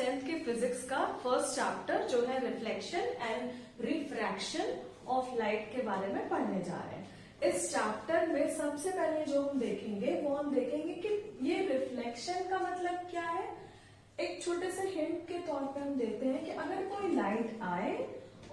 10th की physics का first chapter जो है reflection and refraction of light के बारे में पढ़ने जा रहे हैं। इस चैप्टर में सबसे पहले जो हम देखेंगे वो हम देखेंगे कि ये रिफ्लेक्शन का मतलब क्या है। एक छोटे से हिंट के तौर पे हम देते हैं कि अगर कोई लाइट आए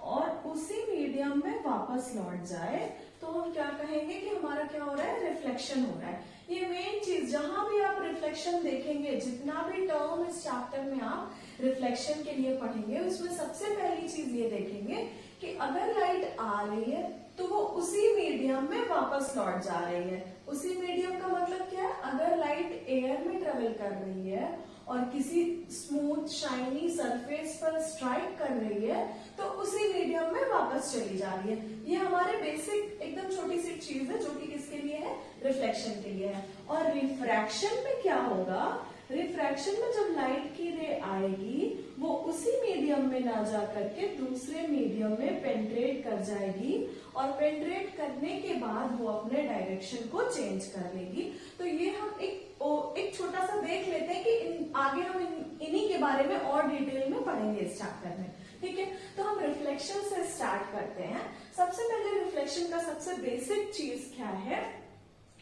और उसी मीडियम में वापस लौट जाए तो हम क्या कहेंगे कि हमारा क्या हो रहा है, रिफ्लेक्शन हो रहा है। ये मेन चीज, जहां भी आप रिफ्लेक्शन देखेंगे, जितना भी टर्म इस चैप्टर में आप रिफ्लेक्शन के लिए पढ़ेंगे, उसमें सबसे पहली चीज ये देखेंगे कि अगर लाइट आ रही है तो वो उसी मीडियम में वापस लौट जा रही है। उसी मीडियम का मतलब क्या है, अगर लाइट एयर में ट्रेवल कर रही है और किसी स्मूथ शाइनी सरफेस पर स्ट्राइक कर रही है तो उसी मीडियम में वापस चली जा रही है। ये हमारे बेसिक एकदम छोटी सी चीज है जो कि किसके लिए है, रिफ्लेक्शन के लिए है। और रिफ्रैक्शन में क्या होगा, रिफ्रैक्शन में जब लाइट की रे आएगी वो उसी मीडियम में ना जा करके दूसरे मीडियम में पेंट्रेट कर जाएगी और पेंट्रेट करने के बाद वो अपने डायरेक्शन को चेंज कर लेगी। तो ये हम एक छोटा सा देख लेते हैं कि आगे हम इन्हीं के बारे में और डिटेल में पढ़ेंगे इस चैप्टर में। ठीक है, तो हम रिफ्लेक्शन से स्टार्ट करते हैं। सबसे पहले रिफ्लेक्शन का सबसे बेसिक चीज क्या है,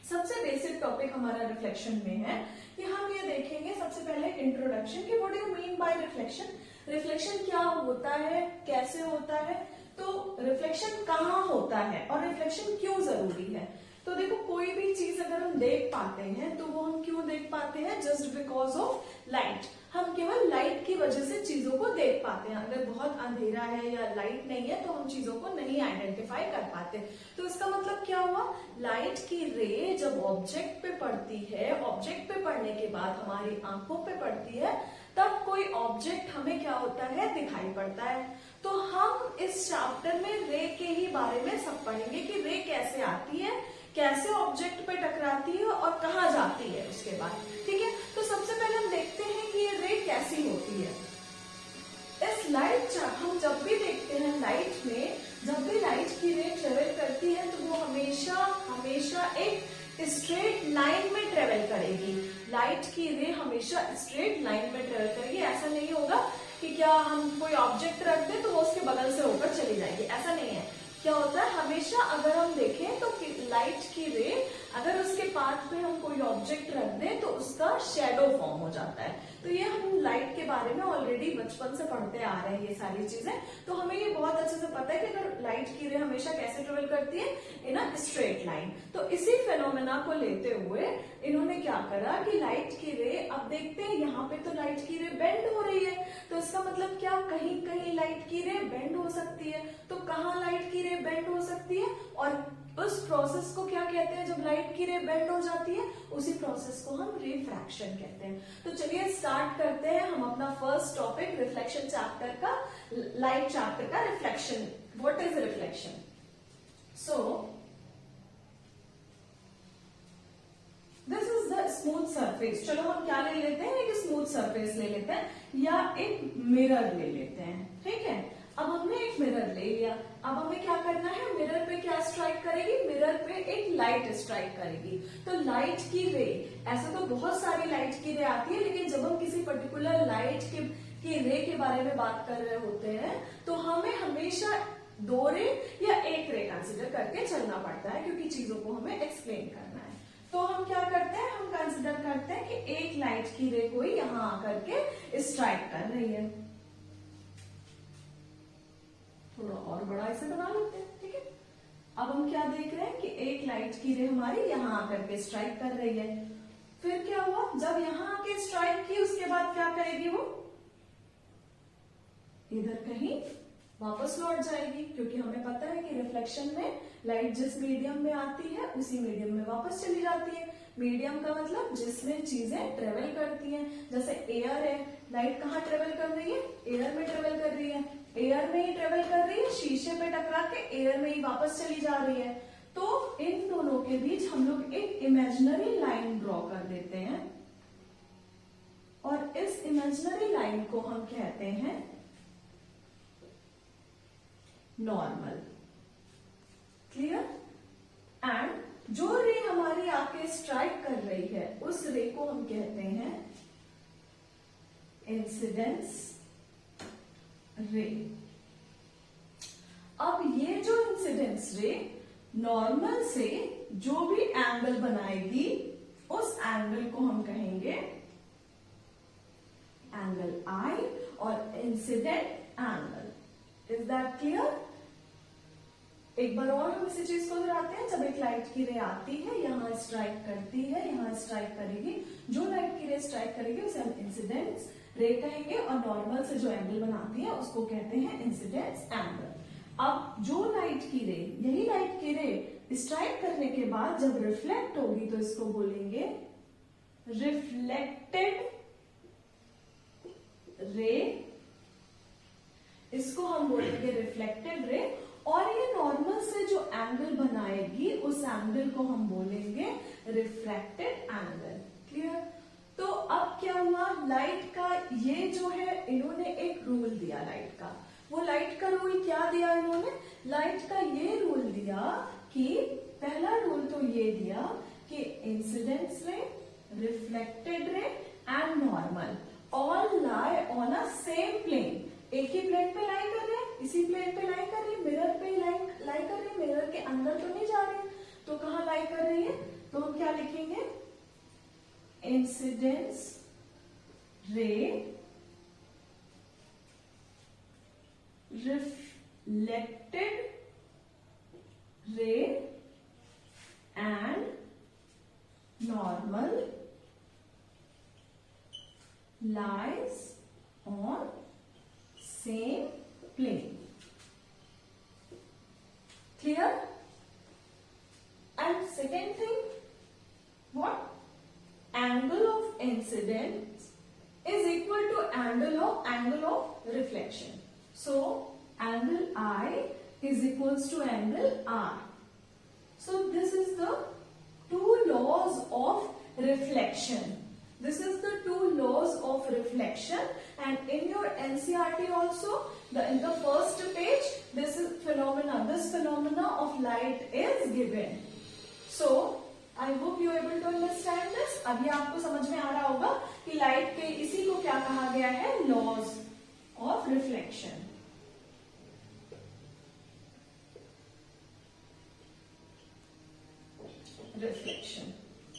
सबसे बेसिक टॉपिक हमारा रिफ्लेक्शन में है कि हम ये देखेंगे सबसे पहले इंट्रोडक्शन कि what do you mean by reflection. Reflection क्या होता है, कैसे होता है, तो रिफ्लेक्शन कहाँ होता है और रिफ्लेक्शन क्यों जरूरी है। तो देखो, कोई भी चीज अगर हम देख पाते हैं तो वो हम क्यों देख पाते हैं, जस्ट बिकॉज ऑफ लाइट। हम केवल लाइट की वजह से चीजों को देख पाते हैं। अगर बहुत अंधेरा है या लाइट नहीं है तो हम चीजों को नहीं आइडेंटिफाई कर पाते। तो इसका मतलब क्या हुआ, लाइट की रे जब ऑब्जेक्ट पे पड़ती है, ऑब्जेक्ट पे पड़ने के बाद हमारी आंखों पे पड़ती है, तब कोई ऑब्जेक्ट हमें क्या होता है, दिखाई पड़ता है। तो हम इस चैप्टर में रे के ही बारे में सब पढ़ेंगे कि रे कैसे आती है, कैसे ऑब्जेक्ट पे टकराती है और कहाँ जाती है उसके बाद। ठीक है, तो सबसे पहले हम देखते हैं कि ये रे कैसी होती है। इस लाइट, हम जब भी देखते हैं लाइट में, जब भी लाइट की रे ट्रेवल करती है तो वो हमेशा हमेशा एक स्ट्रेट लाइन में ट्रेवल करेगी। लाइट की रे हमेशा स्ट्रेट लाइन में ट्रेवल करेगी। ऐसा नहीं होगा कि क्या हम कोई ऑब्जेक्ट रख दें तो वो उसके बगल से होकर चली जाएगी, ऐसा नहीं है। क्या होता है, हमेशा अगर हम देखें तो लाइट की रे अगर उसके पाथ पे हम कोई ऑब्जेक्ट रख दें तो उसका शैडो फॉर्म हो जाता है। तो ये हम लाइट के बारे में ऑलरेडी बचपन से पढ़ते आ रहे हैं ये सारी चीजें, तो हमें ये बहुत अच्छे से पता है कि अगर लाइट की रे हमेशा कैसे ट्रेवल करती है, इन अ स्ट्रेट लाइन। तो इसी फेनोमेना को लेते हुए इन्होंने क्या करा कि लाइट की रे, अब देखते हैं यहाँ पे तो लाइट की रे बेंड हो रही है, तो इसका मतलब क्या, कहीं कहीं लाइट की रे बेंड हो सकती है। तो कहाँ लाइट की रे बेंड हो सकती है और उस प्रोसेस को क्या कहते हैं, जब लाइट की रे बेंड हो जाती है उसी प्रोसेस को हम रिफ्रैक्शन कहते हैं। तो चलिए स्टार्ट करते हैं हम अपना फर्स्ट टॉपिक रिफ्लेक्शन चैप्टर का, लाइट चैप्टर का, reflection. What is reflection. So this is the smooth surface. चलो हम क्या ले लेते हैं, एक स्मूथ सरफेस ले लेते हैं या एक मिरर ले लेते हैं। ठीक है, अब हमने एक मिरर ले लिया। अब हमें क्या करना है, मिरर पे क्या स्ट्राइक करेगी, मिरर पे एक लाइट स्ट्राइक करेगी। तो लाइट की रे, ऐसे तो बहुत सारी लाइट की रे आती है, लेकिन जब हम किसी पर्टिकुलर लाइट की रे के बारे में बात कर रहे होते हैं तो हमें हमेशा 2 रे या 1 रे कंसिडर करके चलना पड़ता है, क्योंकि चीजों को हमें एक्सप्लेन करना है। तो हम क्या करते हैं, हम कंसिडर करते हैं कि एक लाइट की रे कोई यहाँ आकर के स्ट्राइक कर रही है। थोड़ा और बड़ा इसे बना लेते हैं। ठीक है, अब हम क्या देख रहे हैं कि एक लाइट की रे हमारी यहाँ आकर के स्ट्राइक कर रही है। फिर क्या हुआ, जब यहाँ आके स्ट्राइक की उसके बाद क्या करेगी, वो इधर कहीं वापस लौट जाएगी, क्योंकि हमें पता है कि रिफ्लेक्शन में लाइट जिस मीडियम में आती है उसी मीडियम में वापस चली जाती है। मीडियम का मतलब जिसमें चीजें ट्रेवल करती हैं। जैसे एयर है, लाइट कहाँ ट्रेवल कर रही है, एयर में ट्रेवल कर रही है, एयर में ही ट्रेवल कर रही है, शीशे पे टकरा के एयर में ही वापस चली जा रही है। तो इन दोनों के बीच हम लोग एक इमेजिनरी लाइन ड्रॉ कर देते हैं और इस इमेजिनरी लाइन को हम कहते हैं नॉर्मल। क्लियर। एंड जो रे हमारी आके स्ट्राइक कर रही है उस रे को हम कहते हैं इंसिडेंस रे। अब ये जो इंसिडेंस रे नॉर्मल से जो भी एंगल बनाएगी उस एंगल को हम कहेंगे एंगल आई और incident angle. Is that clear? एक बार और हम इसी चीज को दोहराते हैं। जब एक लाइट की रे आती है, यहां स्ट्राइक करती है, यहां स्ट्राइक करेगी, जो लाइट की रे स्ट्राइक करेगी उसे हम इंसिडेंस रे कहेंगे और नॉर्मल से जो एंगल बनाती है उसको कहते हैं इंसिडेंस एंगल। अब जो लाइट की रे, यही लाइट की रे स्ट्राइक करने के बाद जब रिफ्लेक्ट होगी तो इसको बोलेंगे रिफ्लेक्टेड रे, इसको हम बोलेंगे रिफ्लेक्टेड रे। और ये नॉर्मल से जो एंगल बनाएगी उस एंगल को हम बोलेंगे रिफ्रैक्टेड एंगल। क्लियर? तो अब क्या हुआ, लाइट का ये जो है इन्होंने एक रूल दिया लाइट का। वो लाइट का रूल क्या दिया इन्होंने? लाइट का ये रूल दिया कि पहला रूल तो ये दिया कि incidence ray, reflected ray and normal all lie on a same plane. एक ही प्लेन पे लाई कर रहे हैं, इसी प्लेन पे लाई कर रही है, मिरर पे लाई कर रही है, मिरर के अंदर तो नहीं जा रही है, तो कहां लाई कर रही है? तो हम क्या लिखेंगे? Incidence ray reflected ray and normal lies on same plane. Clear? And second thing, what? Angle of incidence is equal to angle of reflection. So angle I is equals to angle R. So this is the two laws of reflection. This is the two laws of reflection, and in your NCERT also, in the first page, this phenomena of light is given. So, I hope you are able to understand this. अभी आपको समझ में आ रहा होगा कि light के इसी को क्या कहा गया है? Laws of reflection. रिफ्लेक्शन,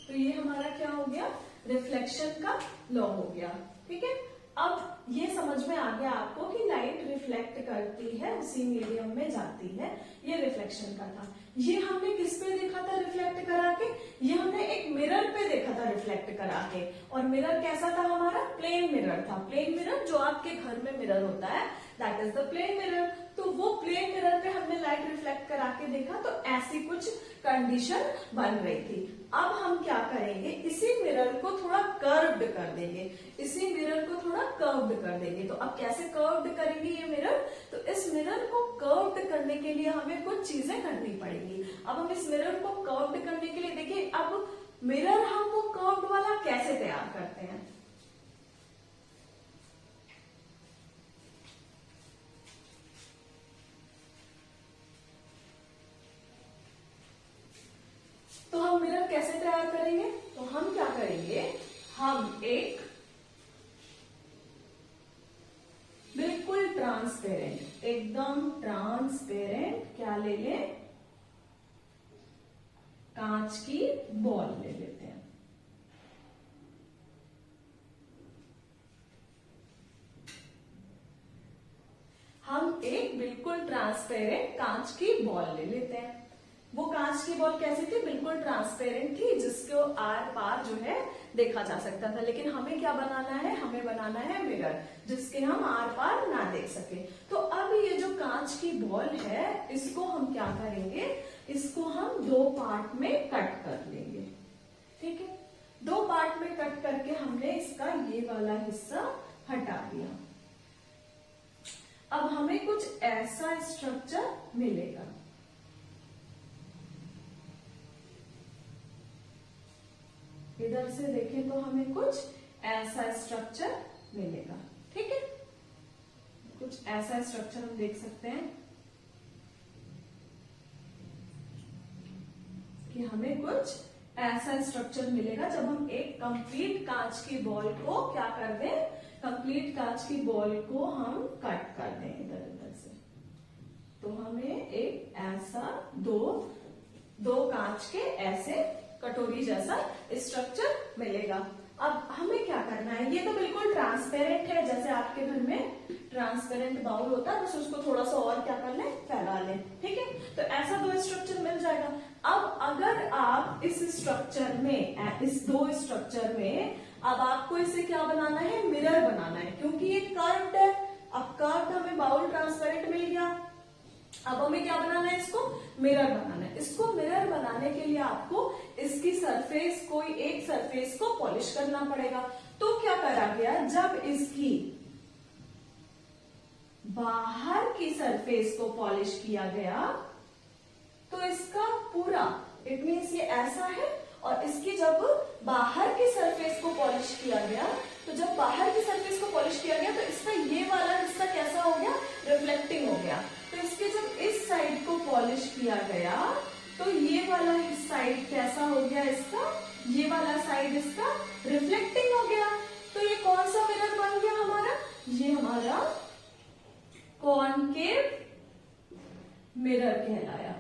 तो ये हमारा क्या हो गया? रिफ्लेक्शन का लॉ हो गया। ठीक है, अब ये समझ में आ गया आपको कि लाइट रिफ्लेक्ट करती है, उसी मीडियम में जाती है। ये रिफ्लेक्शन का था। ये हमने किस पे देखा था रिफ्लेक्ट करा के? ये हमने एक मिरर पे देखा था रिफ्लेक्ट करा के। और मिरर कैसा था हमारा? प्लेन मिरर था। प्लेन मिरर जो आपके घर में मिरर होता है, that is the plane mirror. तो वो प्लेन मिरर पे हमने लाइट रिफ्लेक्ट करा के देखा, तो ऐसी कुछ कंडीशन बन रही थी। अब हम क्या करेंगे? इसी मिरर को थोड़ा कर्व्ड कर देंगे, इसी मिरर को थोड़ा कर्व्ड कर देंगे। तो अब कैसे कर्व्ड करेंगे ये मिरर? तो इस मिरर को कर्व्ड करने के लिए हमें कुछ चीजें करनी पड़ेंगी। अब हम इस मिरर को कर्व्ड करने के लिए, देखिए अब मिरर हम वो कर्व्ड वाला कैसे तैयार करते हैं? तो हम मिरर कैसे तैयार करेंगे? तो हम क्या करेंगे? हम एक बिल्कुल ट्रांसपेरेंट, एकदम ट्रांसपेरेंट क्या ले लें? कांच की बॉल ले लेते हैं। हम एक बिल्कुल ट्रांसपेरेंट कांच की बॉल ले लेते हैं। वो कांच की बॉल कैसी थी? बिल्कुल ट्रांसपेरेंट थी, जिसको आर पार जो है देखा जा सकता था। लेकिन हमें क्या बनाना है? हमें बनाना है मिरर, जिसके हम आर पार ना देख सके। तो अब ये जो कांच की बॉल है, इसको हम क्या करेंगे? इसको हम दो पार्ट में कट कर लेंगे। ठीक है, दो पार्ट में कट करके हमने इसका ये वाला हिस्सा हटा दिया। अब हमें कुछ ऐसा स्ट्रक्चर मिलेगा। इधर से देखें तो हमें कुछ ऐसा स्ट्रक्चर मिलेगा। ठीक है, कुछ ऐसा स्ट्रक्चर हम देख सकते हैं कि हमें कुछ ऐसा स्ट्रक्चर मिलेगा जब हम एक कंप्लीट कांच की बॉल को क्या कर दें? कंप्लीट कांच की बॉल को हम कट कर दें इधर उधर से, तो हमें एक ऐसा दो कांच के ऐसे कटोरी जैसा स्ट्रक्चर मिलेगा। अब हमें क्या करना है, ये तो बिल्कुल ट्रांसपेरेंट है, जैसे आपके घर में ट्रांसपेरेंट बाउल होता है, बस उसको थोड़ा सा और क्या कर ले, फैला ले, ठीक है। तो ऐसा दो स्ट्रक्चर मिल जाएगा। अब अगर आप इस स्ट्रक्चर में, इस दो स्ट्रक्चर में अब आपको इसे क्या बनाना है, मिरर बनाना है, क्योंकि ये कर्व्ड है। अब कर्व्ड हमें बाउल ट्रांसपेरेंट मिल गया, अब हमें क्या बनाना है, इसको मिरर बनाना है। इसको मिरर बनाने के लिए आपको इसकी सरफेस, कोई एक सरफेस को पॉलिश करना पड़ेगा। तो क्या करा गया, जब इसकी बाहर की सरफेस को पॉलिश किया गया तो इसका पूरा, इट मीन्स ये ऐसा है, और इसकी जब बाहर की सरफेस को पॉलिश किया गया, तो जब बाहर की सरफेस को पॉलिश किया गया तो इसका ये वाला हिस्सा कैसा हो गया, रिफ्लेक्टिंग हो गया। तो इसके जब इस साइड को पॉलिश किया गया तो ये वाला साइड कैसा हो गया, इसका ये वाला साइड इसका रिफ्लेक्टिंग हो गया। तो ये कौन सा मिरर बन गया हमारा, ये हमारा कॉनकेव मिरर कहलाया,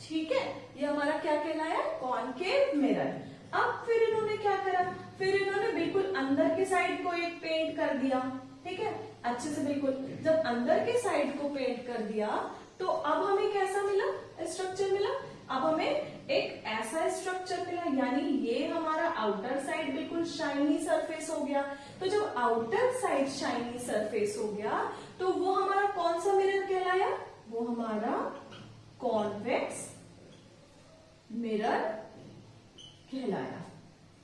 ठीक है। ये हमारा क्या कहलाया, कॉनकेव मिरर। अब फिर इन्होंने क्या करा, फिर इन्होंने बिल्कुल अंदर के साइड को एक पेंट कर दिया, ठीक है, अच्छे से बिल्कुल। जब अंदर के साइड को पेंट कर दिया तो अब हमें कैसा मिला, स्ट्रक्चर मिला। अब हमें एक ऐसा स्ट्रक्चर मिला, यानी ये हमारा आउटर साइड बिल्कुल शाइनी सरफेस हो गया। तो जब आउटर साइड शाइनी सरफेस हो गया तो वो हमारा कौन सा मिरर कहलाया, वो हमारा कॉन्वेक्स मिरर कहलाया,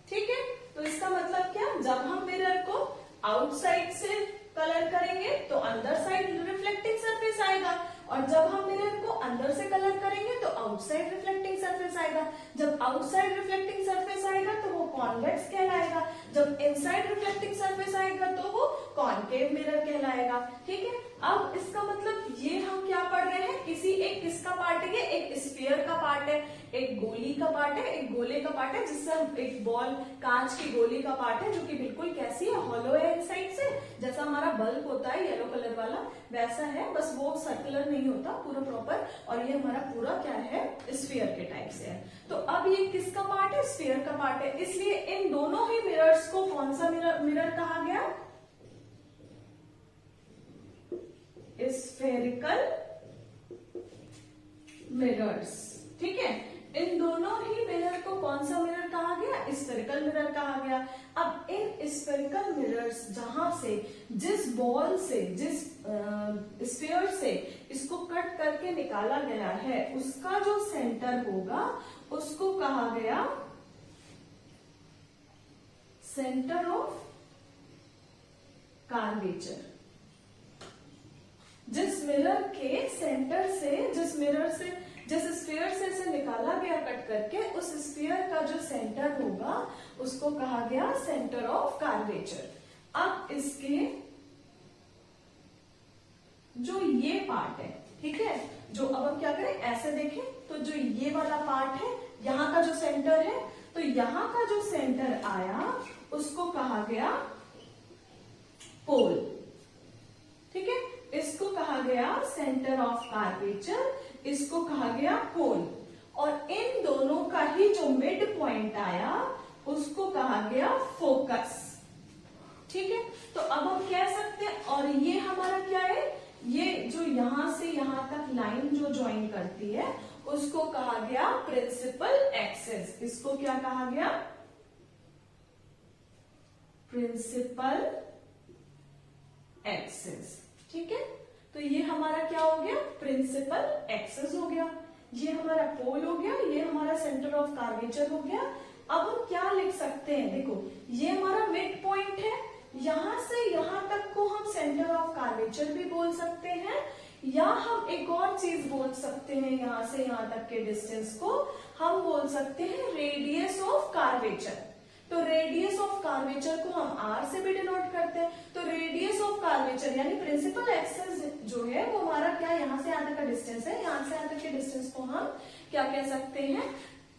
ठीक है। तो इसका मतलब क्या, जब हम मिरर को आउटसाइड से कलर करेंगे तो अंदर साइड रिफ्लेक्टिंग सरफेस आएगा, और जब हम मिरर को अंदर से कलर करेंगे तो आउटसाइड रिफ्लेक्टिंग सरफेस आएगा। जब आउटसाइड रिफ्लेक्टिंग सरफेस आएगा तो वो कॉन्वेक्स कहलाएगा, जब इनसाइड रिफ्लेक्टिंग सरफेस आएगा तो वो कॉनकेव मिरर कहलाएगा, ठीक है। अब इसका मतलब ये हम क्या पढ़ रहे हैं, किसी एक किसका पार्ट है, एक स्फीयर का पार्ट है, एक गोली का पार्ट है, एक गोले का पार्ट है, जिससे हम एक बॉल, कांच की गोली का पार्ट है, जो कि बिल्कुल कैसी है, हॉलो है इनसाइड से, जैसा हमारा बल्ब होता है येलो कलर वाला वैसा है, बस वो सर्कुलर नहीं होता पूरा प्रॉपर, और ये हमारा पूरा क्या है, स्फीयर के टाइप से है। तो अब ये किसका पार्ट है, स्फीयर का पार्ट है, इसलिए इन दोनों ही मिरर्स को कौन सा मिरर कहा गया, स्फेरिकल मिरर्स, ठीक है। इन दोनों ही मिरर को कौन सा मिरर कहा गया, स्फेरिकल मिरर कहा गया। अब इन स्फेरिकल मिरर्स जहां से, जिस बॉल से, जिस स्फीयर से इसको कट करके निकाला गया है, उसका जो सेंटर होगा उसको कहा गया सेंटर ऑफ कर्वेचर। जिस मिरर के सेंटर से, जिस स्फीयर से इसे निकाला गया कट करके, उस स्फीयर का जो सेंटर होगा उसको कहा गया सेंटर ऑफ कर्वेचर। अब इसके जो ये पार्ट है, ठीक है, जो अब हम क्या करें, ऐसे देखें तो जो ये वाला पार्ट है, यहाँ का जो सेंटर है, तो यहाँ का जो सेंटर आया उसको कहा गया पोल, ठीक है। इसको कहा गया सेंटर ऑफ कर्वेचर, इसको कहा गया पोल, और इन दोनों का ही जो मिड पॉइंट आया उसको कहा गया फोकस, ठीक है। तो अब हम कह सकते हैं, और ये हमारा क्या है, ये जो यहां से यहां तक लाइन जो ज्वाइन करती है उसको कहा गया प्रिंसिपल एक्सिस। इसको क्या कहा गया, प्रिंसिपल एक्सिस, ठीक है। तो ये हमारा क्या हो गया, प्रिंसिपल एक्सिस हो गया, ये हमारा पोल हो गया, ये हमारा सेंटर ऑफ कर्वेचर हो गया। अब हम क्या लिख सकते हैं, देखो ये हमारा मिड पॉइंट है, यहां से यहां तक को हम सेंटर ऑफ कर्वेचर भी बोल सकते हैं, या हम एक और चीज बोल सकते हैं, यहां से यहां तक के डिस्टेंस को हम बोल सकते हैं रेडियस ऑफ कर्वेचर। तो रेडियस ऑफ कर्वेचर को हम आर से भी डिनोट करते हैं। तो रेडियस ऑफ कर्वेचर यानी प्रिंसिपल एक्सिस जो है वो हमारा क्या, यहाँ से यहाँ तक का डिस्टेंस है, यहाँ से यहाँ तक के डिस्टेंस को हम क्या कह सकते हैं,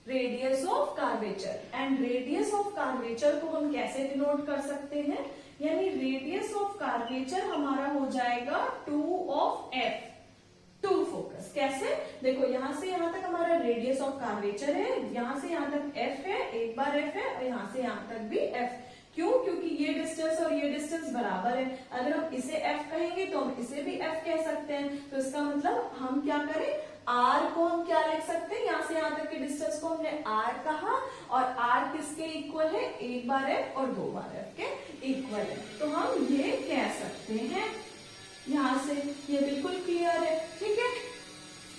radius of curvature. And radius of curvature को हम कैसे डिनोट कर सकते हैं, यानी रेडियस ऑफ कार्वेचर हमारा हो जाएगा 2 ऑफ एफ, टू फोकस। कैसे, देखो यहां से यहां तक हमारा रेडियस ऑफ कार्वेचर है, यहां से यहां तक एफ है, एक बार एफ है, और यहां से यहां तक भी एफ। क्यों, क्योंकि ये डिस्टेंस और ये डिस्टेंस बराबर है। अगर हम इसे एफ कहेंगे तो हम इसे भी एफ कह सकते हैं। तो इसका मतलब हम क्या करें, आर को हम क्या लिख सकते हैं, यहां से यहां तक के डिस्टेंस को हमने आर कहा, और आर किसके इक्वल है, एक बार एफ और 2 बार एफ के इक्वल है। तो हम ये कह सकते हैं यहां से, ये बिल्कुल क्लियर है। ठीक है,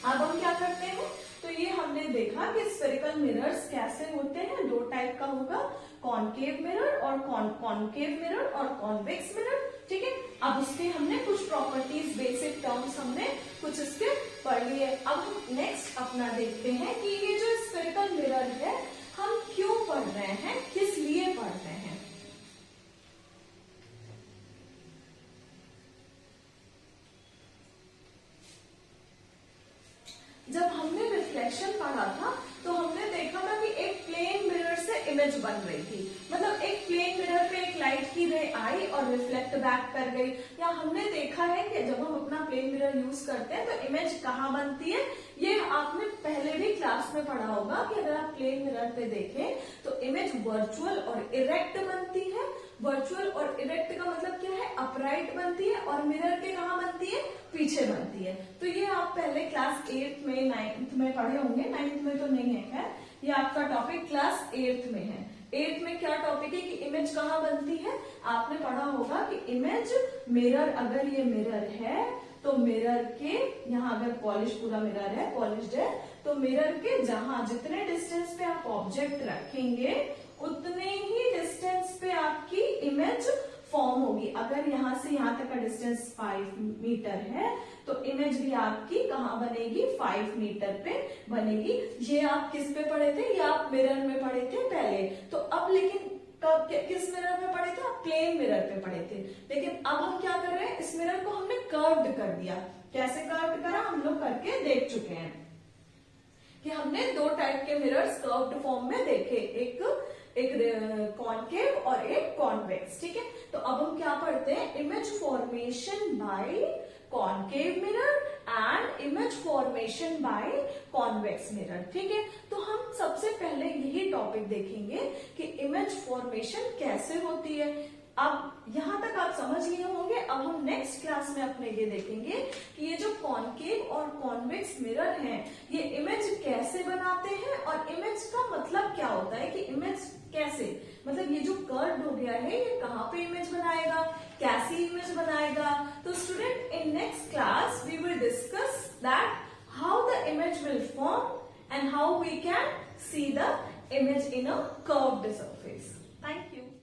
अब हम क्या करते हैं, तो ये हमने देखा कि स्फेरिकल मिरर्स कैसे होते हैं, 2 टाइप का होगा, कॉनकेव मिरर और कॉनकेव मिरर और कॉन्वेक्स मिरर। ठीक है, अब उसके हमने कुछ प्रॉपर्टीज, बेसिक टर्म्स हमने कुछ इसके पढ़ लिए। अब हम नेक्स्ट अपना देखते हैं कि ये जो स्फेरिकल मिरर है हम क्यों पढ़ रहे हैं, किस लिए पढ़ रहे हैं। जब हमने रिफ्लेक्शन पढ़ा था तो हमने देखा था कि एक प्लेन मिरर से इमेज बन रही थी, मतलब एक प्लेन मिरर पे एक लाइट की रे आई और रिफ्लेक्ट बैक कर गई। या हमने देखा है कि जब हम अपना प्लेन मिरर यूज करते हैं तो इमेज कहाँ बनती है, ये आपने पहले भी क्लास में पढ़ा होगा कि अगर आप प्लेन मिरर पे देखें तो इमेज वर्चुअल और इरेक्ट बनती है। वर्चुअल और इरेक्ट का मतलब क्या है, अपराइट बनती है, और मिरर के कहाँ बनती है, पीछे बनती है। तो ये आप पहले क्लास 8 में 9th में पढ़े होंगे, 9th में तो नहीं है, खैर ये आपका टॉपिक क्लास 8th में है। 8th में क्या टॉपिक है कि इमेज कहाँ बनती है, आपने पढ़ा होगा कि इमेज मिरर, अगर ये मिरर है तो मिरर के यहाँ, अगर पॉलिश पूरा मिरर है, पॉलिश्ड है, तो मिरर के जहां जितने डिस्टेंस पे आप ऑब्जेक्ट रखेंगे उतने ही डिस्टेंस पे आपकी इमेज फॉर्म होगी। अगर यहां से यहां तक का डिस्टेंस 5 मीटर है तो इमेज भी आपकी कहाँ बनेगी, 5 मीटर पे बनेगी। ये आप किस पे पढ़े थे, ये आप मिरर में पढ़े थे पहले। तो अब लेकिन कब किस मिरर में पढ़े थे, आप प्लेन मिरर पे पढ़े थे। लेकिन अब हम क्या कर रहे हैं, इस मिरर को हमने कर्व्ड कर दिया। कैसे कर्व्ड करा, हम लोग करके देख चुके हैं कि हमने 2 टाइप के मिरर्स कर्व्ड फॉर्म में देखे, एक कॉनकेव और एक कॉन्वेक्स। ठीक है, तो अब हम क्या पढ़ते हैं, image formation by concave mirror and image formation by convex mirror. ठीक है, तो हम सबसे पहले यही टॉपिक देखेंगे कि इमेज फॉर्मेशन कैसे होती है। अब यहां तक आप समझ लिए होंगे। अब हम नेक्स्ट क्लास में अपने ये देखेंगे कि ये जो कॉनकेव और कॉन्वेक्स मिरर हैं, ये इमेज कैसे बनाते हैं, और इमेज का मतलब क्या होता है कि इमेज कैसे, मतलब ये जो कर्व हो गया है ये कहाँ पे इमेज बनाएगा, कैसी इमेज बनाएगा। तो student, in next class we will discuss that how the image will form and how we can see the image in a curved surface. Thank you.